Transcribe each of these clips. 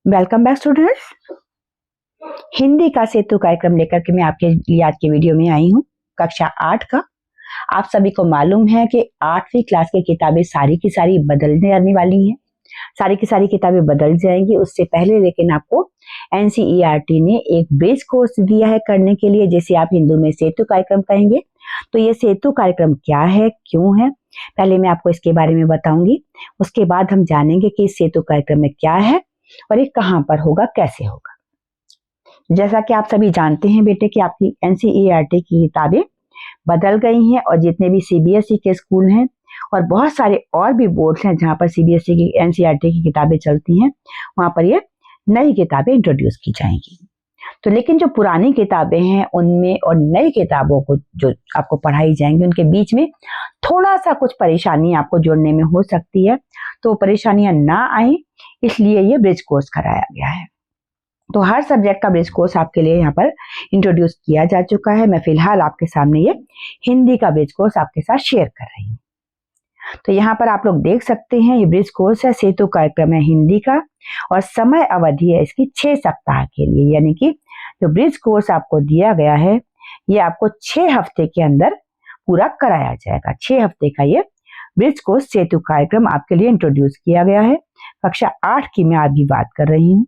Welcome back students. Hindi का सेतु कार्यक्रम लेकर के मैं आपके लिए आज की वीडियो में आई हूँ, कक्षा 8 का। आप सभी को मालूम है कि 8वीं क्लास की किताबें सारी की सारी बदलने आने वाली हैं। सारी की सारी किताबें बदल जाएंगी। उससे पहले लेकिन आपको एनसीईआरटी ने एक बेस कोर्स दिया है करने के लिए, जैसे आप हिंदू में सेतु कार्यक्रम कहेंगे। तो ये सेतु कार्यक्रम क्या है, क्यों है, पहले मैं आपको इसके बारे में बताऊंगी। उसके बाद हम जानेंगे कि इस सेतु कार्यक्रम में क्या है और ये कहाँ पर होगा, कैसे होगा। जैसा कि आप सभी जानते हैं बेटे कि आपकी एनसीईआरटी की किताबें बदल गई हैं और जितने भी सीबीएसई के स्कूल हैं और बहुत सारे और भी बोर्ड्स हैं जहाँ पर सीबीएसई की एनसीईआरटी की किताबें चलती हैं, वहाँ पर ये नई किताबें इंट्रोड्यूस की जाएंगी। तो लेकिन जो पुरानी किताबें हैं उनमें और नई किताबों को जो आपको पढ़ाई जाएंगी उनके बीच में थोड़ा सा कुछ परेशानी आपको जोड़ने में हो सकती है। तो परेशानियां ना आए इसलिए ये ब्रिज कोर्स कराया गया है। तो हर सब्जेक्ट का ब्रिज कोर्स आपके लिए यहाँ पर इंट्रोड्यूस किया जा चुका है। मैं फिलहाल आपके सामने ये हिंदी का ब्रिज कोर्स आपके साथ शेयर कर रही हूँ। तो यहाँ पर आप लोग देख सकते हैं ये ब्रिज कोर्स है, सेतु कार्यक्रम है हिंदी का और समय अवधि है इसकी 6 सप्ताह के लिए। यानी कि जो ब्रिज कोर्स आपको दिया गया है ये आपको 6 हफ्ते के अंदर पूरा कराया जाएगा। 6 हफ्ते का ये ब्रिज कोर्स सेतु कार्यक्रम आपके लिए इंट्रोड्यूस किया गया है। कक्षा 8 की मैं अभी बात कर रही हूँ।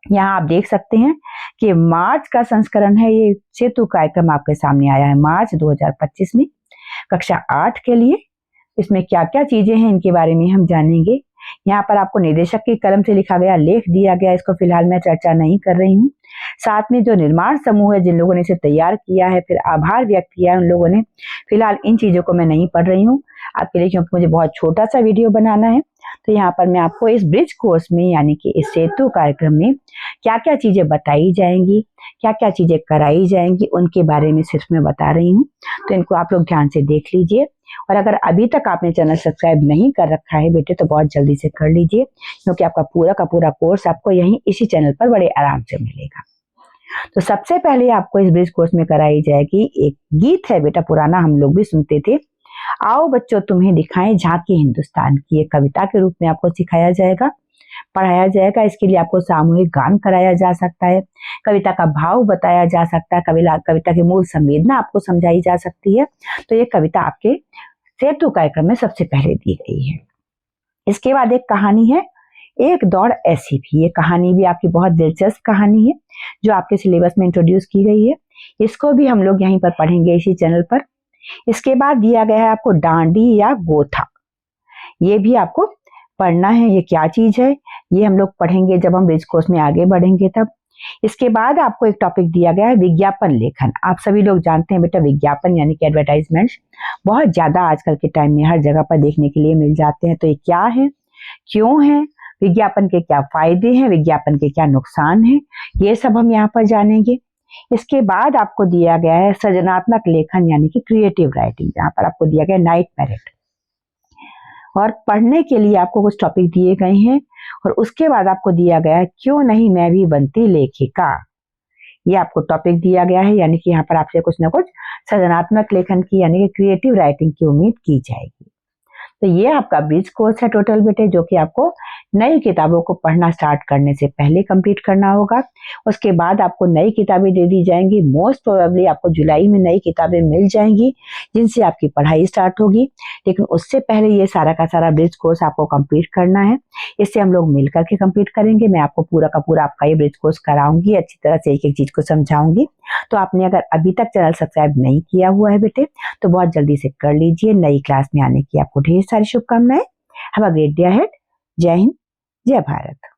यहाँ आप देख सकते हैं कि मार्च का संस्करण है, ये सेतु कार्यक्रम आपके सामने आया है मार्च 2025 में कक्षा 8 के लिए। इसमें क्या क्या चीजें हैं इनके बारे में हम जानेंगे। यहाँ पर आपको निदेशक की कलम से लिखा गया लेख दिया गया, इसको फिलहाल मैं चर्चा नहीं कर रही हूँ। साथ में जो निर्माण समूह है जिन लोगों ने इसे तैयार किया है, फिर आभार व्यक्त किया है उन लोगों ने, फिलहाल इन चीजों को मैं नहीं पढ़ रही हूँ आपके लिए, क्योंकि मुझे बहुत छोटा सा वीडियो बनाना है। तो यहाँ पर मैं आपको इस ब्रिज कोर्स में यानी कि इस सेतु कार्यक्रम में क्या क्या चीजें बताई जाएंगी, क्या क्या चीजें कराई जाएंगी, उनके बारे में सिर्फ मैं बता रही हूँ। तो इनको आप लोग ध्यान से देख लीजिए। और अगर अभी तक आपने चैनल सब्सक्राइब नहीं कर रखा है बेटे तो बहुत जल्दी से कर लीजिए, क्योंकि आपका पूरा का पूरा कोर्स आपको यहीं इसी चैनल पर बड़े आराम से मिलेगा। तो सबसे पहले आपको इस ब्रिज कोर्स में कराई जाएगी एक गीत है बेटा, पुराना हम लोग भी सुनते थे, आओ बच्चों तुम्हें दिखाएं झांकी हिंदुस्तान की। एक कविता के रूप में आपको सिखाया जाएगा, पढ़ाया जाएगा। इसके लिए आपको सामूहिक गान कराया जा सकता है, कविता का भाव बताया जा सकता है, कविता की मूल संवेदना आपको समझाई जा सकती है। तो ये कविता आपके सेतु कार्यक्रम में सबसे पहले दी गई है। इसके बाद एक कहानी है, एक दौड़ ऐसी भी। ये कहानी भी आपकी बहुत दिलचस्प कहानी है जो आपके सिलेबस में इंट्रोड्यूस की गई है। इसको भी हम लोग यहीं पर पढ़ेंगे इसी चैनल पर। इसके बाद दिया गया है आपको डांडी या गोथा, ये भी आपको पढ़ना है। ये क्या चीज है ये हम लोग पढ़ेंगे जब हम ब्रिज कोर्स में आगे बढ़ेंगे तब। इसके बाद आपको एक टॉपिक दिया गया है विज्ञापन लेखन। आप सभी लोग जानते हैं बेटा विज्ञापन यानी कि एडवर्टाइजमेंट्स बहुत ज्यादा आजकल के टाइम में हर जगह पर देखने के लिए मिल जाते हैं। तो ये क्या है, क्यों है, विज्ञापन के क्या फायदे हैं, विज्ञापन के क्या नुकसान हैं, ये सब हम यहाँ पर जानेंगे। इसके बाद आपको दिया गया है सृजनात्मक लेखन यानी कि क्रिएटिव राइटिंग, जहाँ पर आपको दिया गया नाइट पैरेट। और पढ़ने के लिए आपको कुछ टॉपिक दिए गए हैं और उसके बाद आपको दिया गया है क्यों नहीं मैं भी बनती लेखिका। ये आपको टॉपिक दिया गया है, यानी कि यहाँ पर आपसे कुछ ना कुछ सृजनात्मक लेखन की यानी कि क्रिएटिव राइटिंग की उम्मीद की जाएगी। तो ये आपका ब्रिज कोर्स है टोटल बेटे, जो कि आपको नई किताबों को पढ़ना स्टार्ट करने से पहले कंप्लीट करना होगा। उसके बाद आपको नई किताबें दे दी जाएंगी। मोस्ट प्रोबेबली आपको जुलाई में नई किताबें मिल जाएंगी जिनसे आपकी पढ़ाई स्टार्ट होगी, लेकिन उससे पहले ये सारा का सारा ब्रिज कोर्स आपको कंप्लीट करना है। इससे हम लोग मिलकर के कंप्लीट करेंगे। मैं आपको पूरा का पूरा आपका ये ब्रिज कोर्स कराऊंगी, अच्छी तरह से एक एक चीज को समझाऊंगी। तो आपने अगर अभी तक चैनल सब्सक्राइब नहीं किया हुआ है बेटे तो बहुत जल्दी से कर लीजिए। नई क्लास में आने की आपको ढेर सारी शुभकामनाएं। Have a great day ahead. जय हिंद, जय भारत।